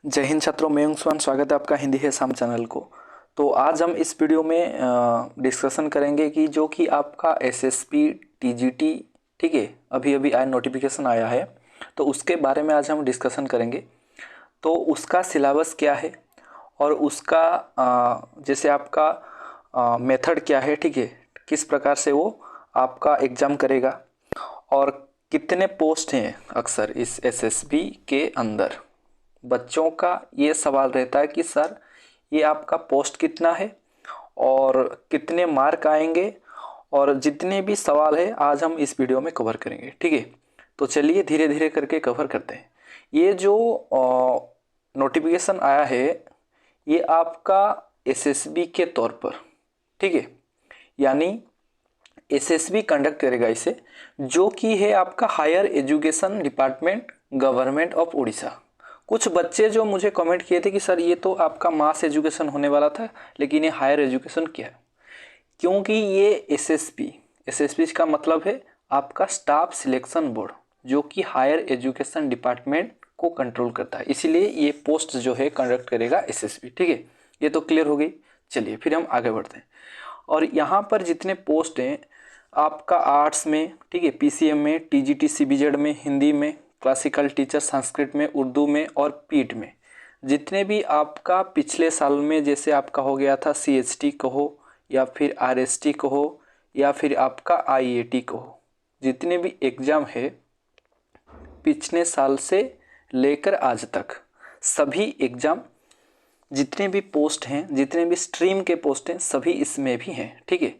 जय हिंद छात्रों, मैं अंशुमान। स्वागत है आपका हिंदी है शाम चैनल को। तो आज हम इस वीडियो में डिस्कशन करेंगे कि जो कि आपका एसएसबी टीजीटी, ठीक है, अभी अभी आया नोटिफिकेशन आया है, तो उसके बारे में आज हम डिस्कशन करेंगे। तो उसका सिलेबस क्या है और उसका जैसे आपका मेथड क्या है, ठीक है, किस प्रकार से वो आपका एग्ज़ाम करेगा और कितने पोस्ट हैं अक्सर इस एसएसबी के अंदर। बच्चों का ये सवाल रहता है कि सर ये आपका पोस्ट कितना है और कितने मार्क आएंगे, और जितने भी सवाल है आज हम इस वीडियो में कवर करेंगे, ठीक है। तो चलिए धीरे धीरे करके कवर करते हैं। ये जो नोटिफिकेशन आया है ये आपका एसएसबी के तौर पर, ठीक है, यानी एसएसबी कंडक्ट करेगा इसे, जो कि है आपका higher education department, government of Orissa. कुछ बच्चे जो मुझे कमेंट किए थे कि सर ये तो आपका मास एजुकेशन होने वाला था, लेकिन ये हायर एजुकेशन क्या है, क्योंकि ये एसएसबी का मतलब है आपका स्टाफ सिलेक्शन बोर्ड, जो कि हायर एजुकेशन डिपार्टमेंट को कंट्रोल करता है, इसीलिए ये पोस्ट जो है कंडक्ट करेगा एसएसबी, ठीक है। ये तो क्लियर हो गई। चलिए फिर हम आगे बढ़ते हैं। और यहाँ पर जितने पोस्ट हैं आपका आर्ट्स में, ठीक है, पीसीएम में, टीजीटी सीबीजेड में, हिंदी में, क्लासिकल टीचर संस्कृत में, उर्दू में और पीट में, जितने भी आपका पिछले साल में जैसे आपका हो गया था सीएचटी कहो या फिर आरएसटी कहो या फिर आपका आईएटी कहो, जितने भी एग्ज़ाम है पिछले साल से लेकर आज तक सभी एग्ज़ाम, जितने भी पोस्ट हैं, जितने भी स्ट्रीम के पोस्ट हैं, सभी इसमें भी हैं, ठीक है।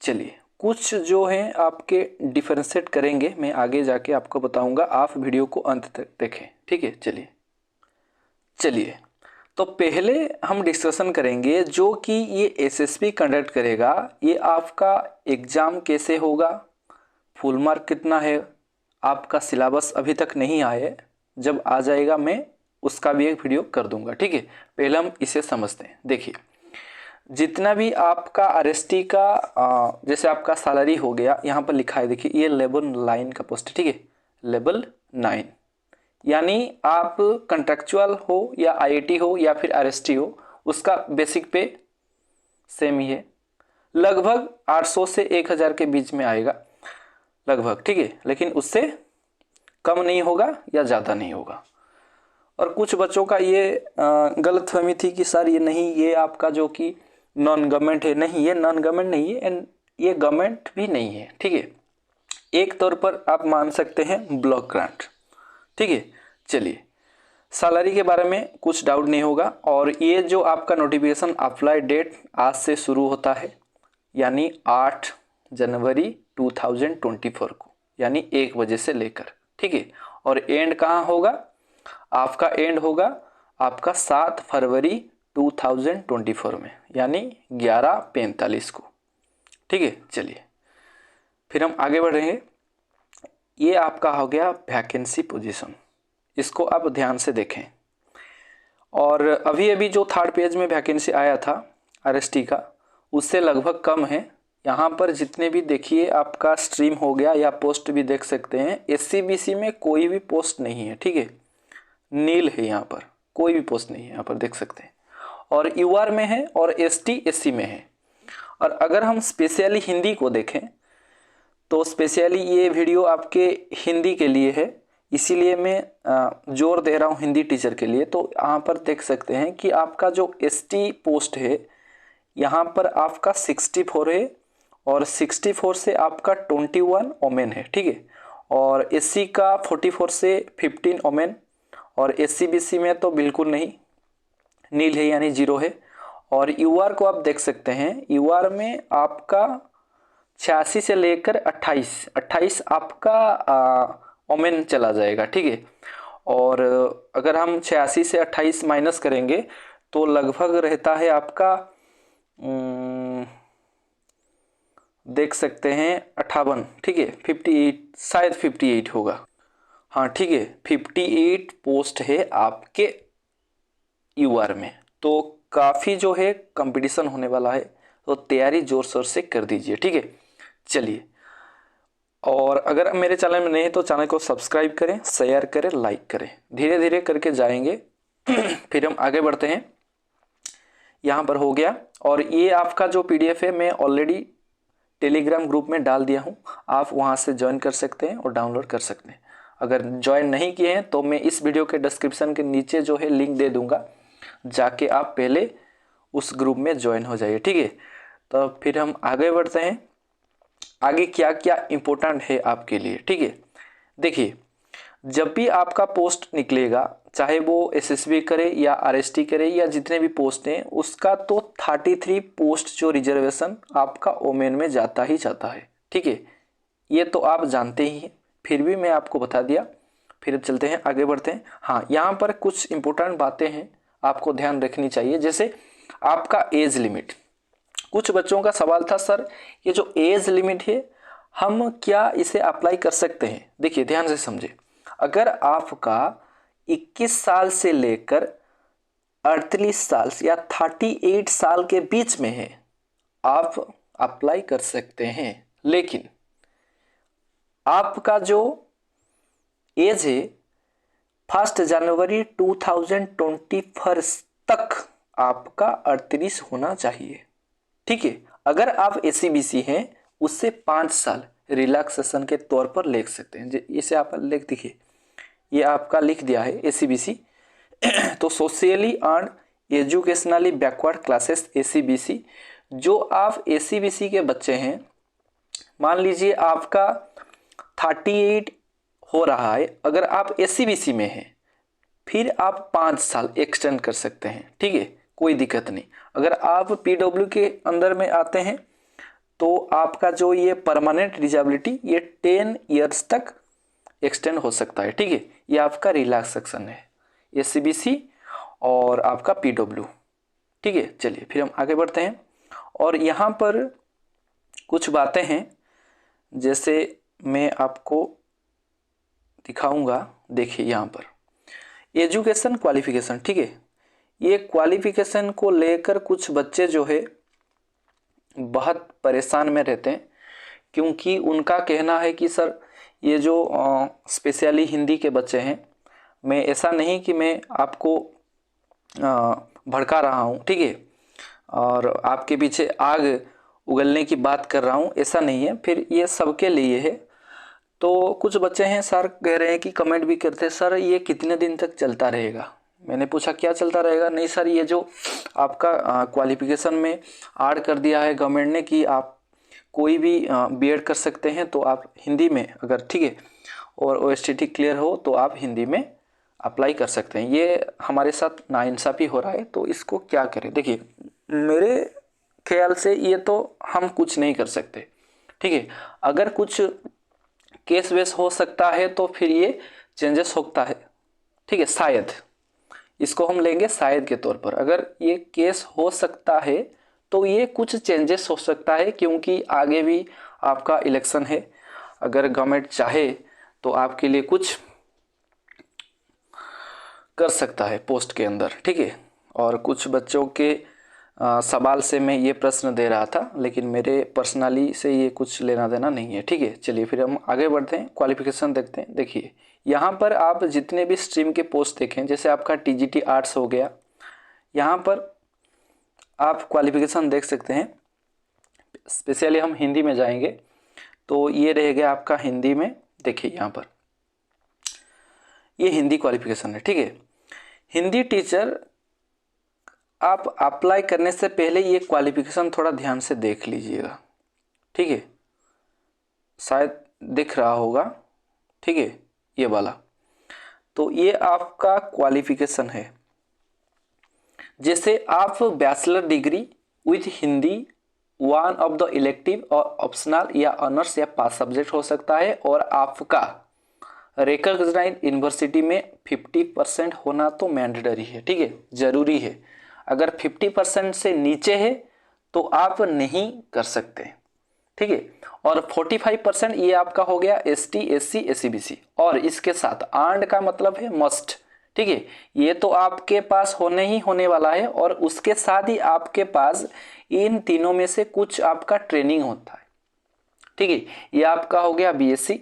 चलिए कुछ जो हैं आपके डिफरेंशिएट करेंगे, मैं आगे जाके आपको बताऊंगा, आप वीडियो को अंत तक देखें, ठीक है। चलिए तो पहले हम डिस्कशन करेंगे जो कि ये एसएसबी कंडक्ट करेगा, ये आपका एग्ज़ाम कैसे होगा, फुल मार्क कितना है, आपका सिलेबस अभी तक नहीं आया है, जब आ जाएगा मैं उसका भी एक वीडियो कर दूंगा, ठीक है। पहले हम इसे समझते हैं। देखिए जितना भी आपका आरएसटी का जैसे आपका सैलरी हो गया, यहाँ पर लिखा है, देखिए ये लेवल 9 का पोस्ट है, ठीक है, लेवल 9, यानी आप कंट्रेक्चुअल हो या आईआईटी हो या फिर आरएसटी हो, उसका बेसिक पे सेम ही है, लगभग 800 से 1000 के बीच में आएगा लगभग, ठीक है, लेकिन उससे कम नहीं होगा या ज़्यादा नहीं होगा। और कुछ बच्चों का ये गलतफहमी थी कि सर ये नहीं, ये आपका जो कि नॉन गवर्नमेंट है, नहीं ये नॉन गवर्नमेंट नहीं है एंड ये गवर्नमेंट भी नहीं है, ठीक है, एक तौर पर आप मान सकते हैं ब्लॉक ग्रांट, ठीक है। चलिए सैलरी के बारे में कुछ डाउट नहीं होगा। और ये जो आपका नोटिफिकेशन अप्लाई डेट आज से शुरू होता है, यानी 8 जनवरी 2024 को, यानी 1 बजे से लेकर, ठीक है। और एंड कहाँ होगा, आपका एंड होगा आपका 7 फरवरी 2024 में, यानी 11:45 को, ठीक है। चलिए फिर हम आगे बढ़ेंगे। ये आपका हो गया वैकेंसी पोजीशन, इसको आप ध्यान से देखें। और अभी अभी जो थर्ड पेज में वैकेंसी आया था आरएसटी का, उससे लगभग कम है। यहाँ पर जितने भी देखिए आपका स्ट्रीम हो गया या पोस्ट भी देख सकते हैं, एससी-बीसी में कोई भी पोस्ट नहीं है, ठीक है, नील है, यहाँ पर कोई भी पोस्ट नहीं है, यहाँ पर देख सकते हैं। और यूआर में है और एसटी एससी में है। और अगर हम स्पेशली हिंदी को देखें तो स्पेशली ये वीडियो आपके हिंदी के लिए है, इसीलिए मैं जोर दे रहा हूँ हिंदी टीचर के लिए। तो यहाँ पर देख सकते हैं कि आपका जो एसटी पोस्ट है यहाँ पर आपका 64 है और 64 से आपका 21 ओमेन है, ठीक है। और एससी का 44 से 15 ओमेन, और एससी-बीसी में तो बिल्कुल नहीं, नील है यानी 0 है। और यूआर को आप देख सकते हैं, यूआर में आपका 86 से लेकर 28 आपका ओमेन चला जाएगा, ठीक है। और अगर हम 86 से 28 माइनस करेंगे तो लगभग रहता है आपका देख सकते हैं 58, ठीक है, 58 शायद 58 होगा, हाँ ठीक है, 58 पोस्ट है आपके यूआर में। तो काफ़ी जो है कंपटीशन होने वाला है, तो तैयारी जोर शोर से कर दीजिए, ठीक है। चलिए, और अगर मेरे चैनल में नहीं है तो चैनल को सब्सक्राइब करें, शेयर करें, लाइक करें, धीरे धीरे करके जाएंगे फिर हम आगे बढ़ते हैं। यहाँ पर हो गया, और ये आपका जो PDF है मैं ऑलरेडी टेलीग्राम ग्रुप में डाल दिया हूँ, आप वहाँ से ज्वाइन कर सकते हैं और डाउनलोड कर सकते हैं। अगर ज्वाइन नहीं किए हैं तो मैं इस वीडियो के डिस्क्रिप्शन के नीचे जो है लिंक दे दूँगा, जाके आप पहले उस ग्रुप में ज्वाइन हो जाइए, ठीक है। तो फिर हम आगे बढ़ते हैं, आगे क्या क्या इम्पोर्टेंट है आपके लिए, ठीक है। देखिए, जब भी आपका पोस्ट निकलेगा, चाहे वो SSB करे या RST करे या जितने भी पोस्ट हैं, उसका तो 33 पोस्ट जो रिजर्वेशन आपका ओमेन में जाता ही जाता है, ठीक है। ये तो आप जानते ही हैं, फिर भी मैं आपको बता दिया। फिर चलते हैं, आगे बढ़ते हैं। हाँ, यहाँ पर कुछ इम्पोर्टेंट बातें हैं आपको ध्यान रखनी चाहिए, जैसे आपका एज लिमिट। कुछ बच्चों का सवाल था, सर ये जो एज लिमिट है हम क्या इसे अप्लाई कर सकते हैं? देखिए ध्यान से समझे, अगर आपका 21 साल से लेकर 38 साल या 38 साल के बीच में है, आप अप्लाई कर सकते हैं। लेकिन आपका जो एज है 1 जनवरी 2021 तक आपका 38 होना चाहिए, ठीक है। अगर आप ACBC हैं, उससे 5 साल रिलैक्सेशन के तौर पर लिख सकते हैं। इसे आप लिख दिखिए, ये आपका लिख दिया है ACBC। तो socially and educationally backward classes ACBC, जो आप ACBC के बच्चे हैं, मान लीजिए आपका 38 हो रहा है, अगर आप ACBC में हैं फिर आप 5 साल एक्सटेंड कर सकते हैं, ठीक है, कोई दिक्कत नहीं। अगर आप PW के अंदर में आते हैं तो आपका जो ये परमानेंट डिजेबिलिटी ये 10 ईयर्स तक एक्सटेंड हो सकता है, ठीक है। ये आपका रिलैक्सेशन है, ACBC और आपका PW, ठीक है। चलिए फिर हम आगे बढ़ते हैं, और यहाँ पर कुछ बातें हैं जैसे मैं आपको दिखाऊंगा। देखिए यहाँ पर एजुकेशन क्वालिफिकेशन, ठीक है। ये क्वालिफिकेशन को लेकर कुछ बच्चे जो है बहुत परेशान में रहते हैं, क्योंकि उनका कहना है कि सर ये जो स्पेशली हिंदी के बच्चे हैं, मैं ऐसा नहीं कि मैं आपको भड़का रहा हूँ, ठीक है, और आपके पीछे आग उगलने की बात कर रहा हूँ, ऐसा नहीं है, फिर ये सबके लिए है। तो कुछ बच्चे हैं सर कह रहे हैं कि कमेंट भी करते हैं, सर ये कितने दिन तक चलता रहेगा? मैंने पूछा क्या चलता रहेगा? नहीं सर, ये जो आपका क्वालिफिकेशन में ऐड कर दिया है गवर्नमेंट ने कि आप कोई भी B.Ed कर सकते हैं, तो आप हिंदी में अगर, ठीक है, और OSTT क्लियर हो तो आप हिंदी में अप्लाई कर सकते हैं। ये हमारे साथ नाइंसाफ़ी हो रहा है, तो इसको क्या करें? देखिए मेरे ख्याल से ये तो हम कुछ नहीं कर सकते, ठीक है। अगर कुछ केस वेस हो सकता है तो फिर ये चेंजेस होता है, ठीक है, शायद इसको हम लेंगे शायद के तौर पर। अगर ये केस हो सकता है तो ये कुछ चेंजेस हो सकता है, क्योंकि आगे भी आपका इलेक्शन है। अगर गवर्नमेंट चाहे तो आपके लिए कुछ कर सकता है पोस्ट के अंदर, ठीक है। और कुछ बच्चों के सवाल से मैं ये प्रश्न दे रहा था, लेकिन मेरे पर्सनली से ये कुछ लेना देना नहीं है, ठीक है। चलिए फिर हम आगे बढ़ते हैं, क्वालिफिकेशन देखते हैं। देखिए यहाँ पर आप जितने भी स्ट्रीम के पोस्ट देखें, जैसे आपका TGT आर्ट्स हो गया, यहाँ पर आप क्वालिफिकेशन देख सकते हैं। स्पेशली हम हिंदी में जाएंगे तो ये रहेगा आपका हिंदी में। देखिए यहाँ पर ये हिंदी क्वालिफिकेशन है, ठीक है। हिंदी टीचर आप अप्लाई करने से पहले ये क्वालिफिकेशन थोड़ा ध्यान से देख लीजिएगा, ठीक है, शायद दिख रहा होगा, ठीक है, ये वाला। तो ये आपका क्वालिफिकेशन है। जैसे आप bachelor degree with Hindi one of the elective और ऑप्शनल या ऑनर्स या पास सब्जेक्ट हो सकता है, और आपका रिकॉग्नाइज्ड यूनिवर्सिटी में 50% होना तो मैंडेटरी है, ठीक है, जरूरी है। अगर 50% से नीचे है तो आप नहीं कर सकते, ठीक है। और 45% ये आपका हो गया ST SC ACBC, और इसके साथ आंड का मतलब है मस्ट, ठीक है। ये तो आपके पास होने ही होने वाला है, और उसके साथ ही आपके पास इन तीनों में से कुछ आपका ट्रेनिंग होता है, ठीक है। ये आपका हो गया BSc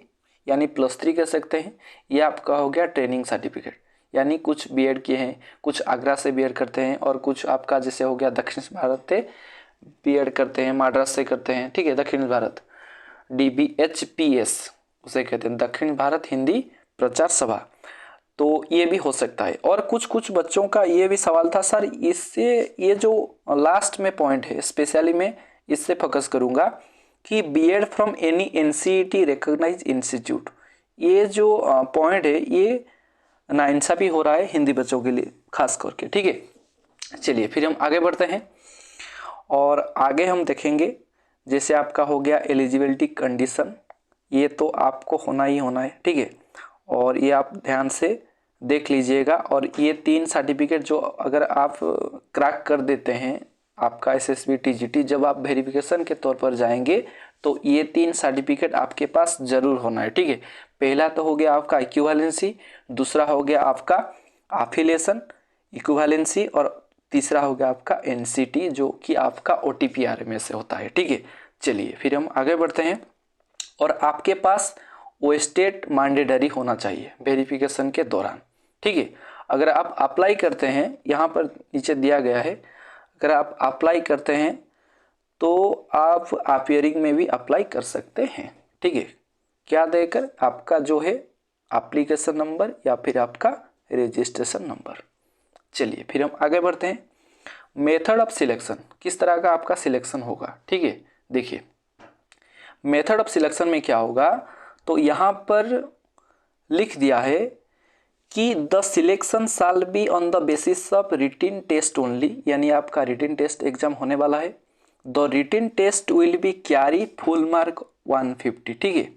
यानी +3 कह सकते हैं, ये आपका हो गया ट्रेनिंग सर्टिफिकेट। यानी कुछ बीएड किए हैं, कुछ आगरा से बीएड करते हैं, और कुछ आपका जैसे हो गया दक्षिण भारत से बीएड करते हैं, मद्रास से करते हैं, ठीक है, दक्षिण भारत DBHPS उसे कहते हैं, दक्षिण भारत हिंदी प्रचार सभा। तो ये भी हो सकता है। और कुछ बच्चों का ये भी सवाल था सर, इससे ये जो लास्ट में पॉइंट है स्पेशली मैं इससे फोकस करूंगा कि BEd from any NCET recognise institute, ये जो पॉइंट है ये नाइंसाफी हो रहा है हिंदी बच्चों के लिए खास करके, ठीक है। चलिए फिर हम आगे बढ़ते हैं और आगे हम देखेंगे जैसे आपका हो गया एलिजिबिलिटी कंडीशन, ये तो आपको होना ही होना है, ठीक है, और ये आप ध्यान से देख लीजिएगा। और ये 3 सर्टिफिकेट जो अगर आप क्रैक कर देते हैं आपका SSB TGT, जब आप वेरिफिकेशन के तौर पर जाएंगे तो ये 3 सर्टिफिकेट आपके पास जरूर होना है, ठीक है। पहला तो हो गया आपका इक्विवेलेंसी, दूसरा हो गया आपका एफिलिएशन इक्विवेलेंसी, और तीसरा हो गया आपका NCT जो कि आपका OTPR में से होता है, ठीक है। चलिए फिर हम आगे बढ़ते हैं। और आपके पास ओएस्टेट मैंडेटरी होना चाहिए वेरिफिकेशन के दौरान, ठीक है। अगर आप अप्लाई करते हैं, यहाँ पर नीचे दिया गया है, अगर आप अप्लाई करते हैं तो आप अपीयरिंग में भी अप्लाई कर सकते हैं, ठीक है। क्या देकर? आपका जो है एप्लीकेशन नंबर या फिर आपका रजिस्ट्रेशन नंबर। चलिए फिर हम आगे बढ़ते हैं। मेथड ऑफ सिलेक्शन, किस तरह का आपका सिलेक्शन होगा, ठीक है। देखिए मेथड ऑफ सिलेक्शन में क्या होगा, तो यहाँ पर लिख दिया है कि the selection shall be on the basis of written test only, यानी आपका रिटिन टेस्ट एग्जाम होने वाला है। The written test will be carry full mark 150, ठीक है,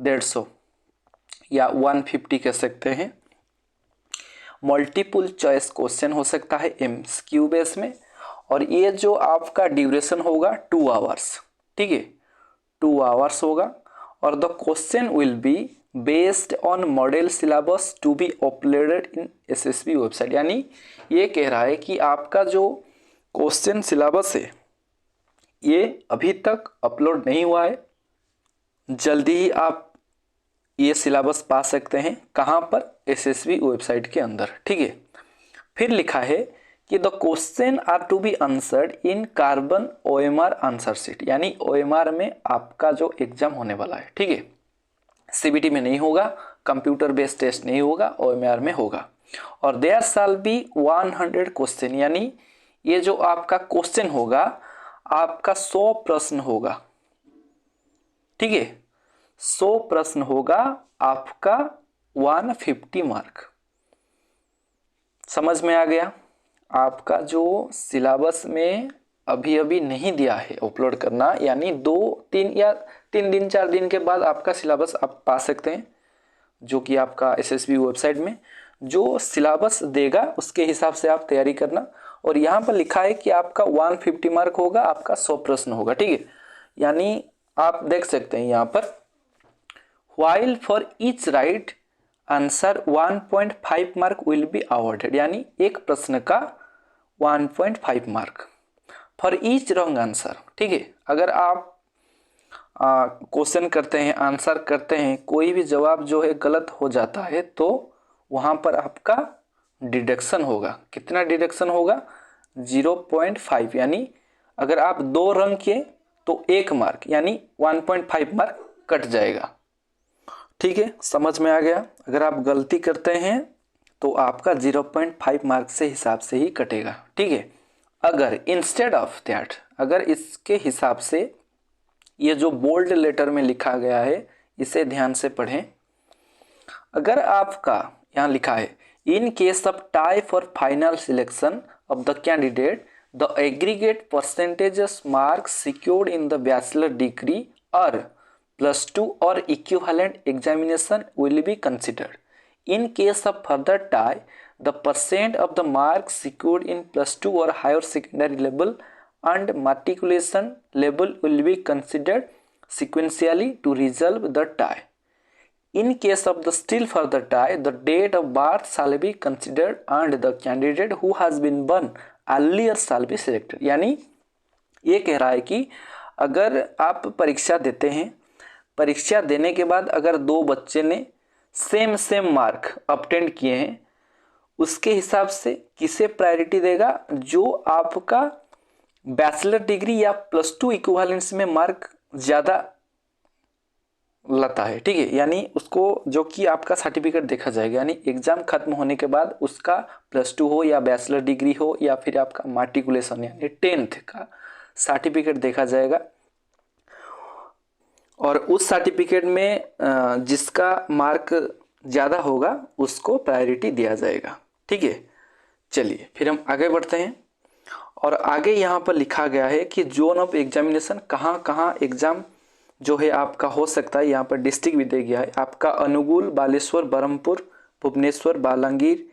150 या 150 कह सकते हैं। मल्टीपल चॉइस क्वेश्चन हो सकता है MCQ बेस में, और ये जो आपका ड्यूरेशन होगा 2 आवर्स, ठीक है, 2 आवर्स होगा। और the question will be based on model syllabus to be uploaded in SSB website, यानी ये कह रहा है कि आपका जो क्वेश्चन सिलेबस है ये अभी तक अपलोड नहीं हुआ है, जल्दी ही आप ये सिलेबस पा सकते हैं। कहाँ पर? SSB वेबसाइट के अंदर, ठीक है। फिर लिखा है कि the question are to be answered in carbon OMR answer sheet, यानी OMR में आपका जो एग्जाम होने वाला है, ठीक है, CBT में नहीं होगा, कंप्यूटर बेस्ड टेस्ट नहीं होगा, OMR में होगा। और देयर शाल बी 100 क्वेश्चन, यानी ये जो आपका क्वेश्चन होगा आपका 100 प्रश्न होगा, ठीक है, 100 प्रश्न होगा, आपका 150 मार्क। समझ में आ गया? आपका जो सिलेबस में अभी नहीं दिया है अपलोड करना, यानी 2-3 या 3 दिन 4 दिन के बाद आपका सिलेबस आप पा सकते हैं, जो कि आपका SSB वेबसाइट में जो सिलेबस देगा उसके हिसाब से आप तैयारी करना। और यहाँ पर लिखा है कि आपका 150 मार्क होगा, आपका 100 प्रश्न होगा, ठीक है। यानी आप देख सकते हैं यहाँ पर while for each right answer 1.5 mark will be awarded, यानी एक प्रश्न का 1.5 mark for each wrong answer, ठीक है। अगर आप क्वेश्चन करते हैं, आंसर करते हैं, कोई भी जवाब जो है गलत हो जाता है तो वहाँ पर आपका डिडक्शन होगा। कितना डिडक्शन होगा? 0.5, यानी अगर आप 2 रंग किए तो 1 मार्क, यानी 1.5 मार्क कट जाएगा, ठीक है। समझ में आ गया? अगर आप गलती करते हैं तो आपका 0.5 मार्क से हिसाब से ही कटेगा, ठीक है। अगर इंस्टेड ऑफ दैट, अगर इसके हिसाब से, ये जो बोल्ड लेटर में लिखा गया है इसे ध्यान से पढ़ें। अगर आपका यहाँ लिखा है in case of tie for final selection of the candidate the aggregate percentages marks secured in the bachelor degree और +2 or equivalent examination will be considered. In case of further tie, the percent of the marks secured in +2 or higher secondary level and matriculation level will be considered sequentially to resolve the tie. In case of the still further tie, the date of birth shall be considered and the candidate who has been born earlier shall be selected. यानी ये कह रहा है कि अगर आप परीक्षा देते हैं, परीक्षा देने के बाद अगर 2 बच्चे ने सेम मार्क ऑब्टेन किए हैं उसके हिसाब से किसे प्रायोरिटी देगा, जो आपका बैचलर डिग्री या +2 इक्विवेलेंस में मार्क ज़्यादा लाता है, ठीक है। यानी उसको जो कि आपका सर्टिफिकेट देखा जाएगा, यानी एग्जाम खत्म होने के बाद उसका +2 हो या बैचलर डिग्री हो या फिर आपका मार्टिकुलेशन यानी 10th का सर्टिफिकेट देखा जाएगा, और उस सर्टिफिकेट में जिसका मार्क ज़्यादा होगा उसको प्रायोरिटी दिया जाएगा, ठीक है। चलिए फिर हम आगे बढ़ते हैं, और आगे यहाँ पर लिखा गया है कि जोन ऑफ एग्जामिनेशन कहाँ कहाँ एग्जाम जो है आपका हो सकता है। यहाँ पर डिस्ट्रिक्ट भी दे गया है आपका Angul, Baleshwar, Berhampur, Bhubaneswar, Balangir,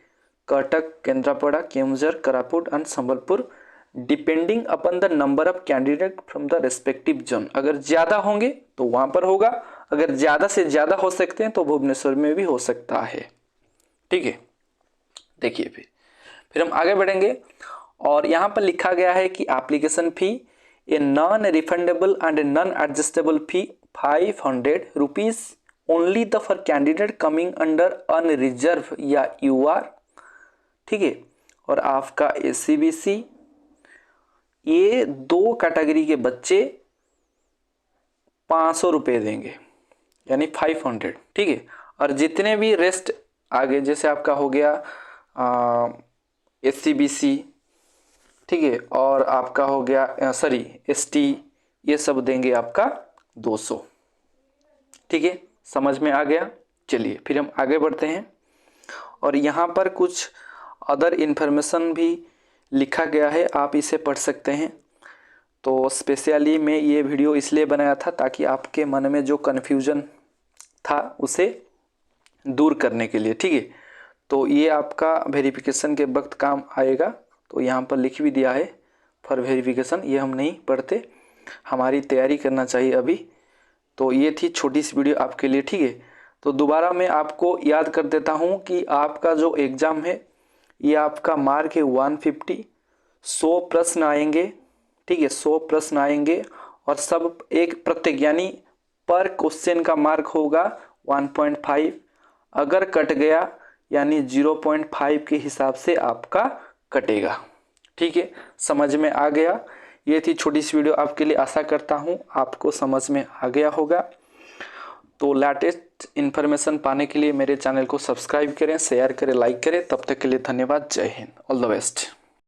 Cuttack, Kendrapara, Keonjhar, Koraput and Sambalpur, depending upon the number of candidate from the respective zone. अगर ज़्यादा होंगे तो वहाँ पर होगा, अगर ज़्यादा से ज़्यादा हो सकते हैं तो भुवनेश्वर में भी हो सकता है, ठीक है। देखिए फिर हम आगे बढ़ेंगे, और यहाँ पर लिखा गया है कि application fee a non refundable and non adjustable fee 500 rupees only the for candidate coming under unreserve या UR, ठीक है। और आपका SCBC, ये 2 कैटेगरी के बच्चे 500 रुपये देंगे यानी 500, ठीक है। और जितने भी रेस्ट आगे जैसे आपका हो गया SCBC, ठीक है, और आपका हो गया ST, ये सब देंगे आपका 200, ठीक है। समझ में आ गया। चलिए फिर हम आगे बढ़ते हैं, और यहाँ पर कुछ अदर इन्फॉर्मेशन भी लिखा गया है, आप इसे पढ़ सकते हैं। तो स्पेशली मैं ये वीडियो इसलिए बनाया था ताकि आपके मन में जो कन्फ्यूज़न था उसे दूर करने के लिए, ठीक है। तो ये आपका वेरिफिकेशन के वक्त काम आएगा, तो यहाँ पर लिख भी दिया है फॉर वेरिफिकेशन, ये हम नहीं पढ़ते, हमारी तैयारी करना चाहिए अभी। तो ये थी छोटी सी वीडियो आपके लिए, ठीक है। तो दोबारा मैं आपको याद कर देता हूँ कि आपका जो एग्ज़ाम है ये आपका मार्क है 150, 100 प्रश्न आएंगे, ठीक है, 100 प्रश्न आएंगे, और सब एक प्रत्येक यानी पर क्वेश्चन का मार्क होगा 1.5, अगर कट गया यानी 0.5 के हिसाब से आपका कटेगा, ठीक है। समझ में आ गया। ये थी छोटी सी वीडियो आपके लिए, आशा करता हूँ आपको समझ में आ गया होगा। तो लेटेस्ट इन्फॉर्मेशन पाने के लिए मेरे चैनल को सब्सक्राइब करें, शेयर करें, लाइक करें। तब तक के लिए धन्यवाद। जय हिंद, ऑल द बेस्ट।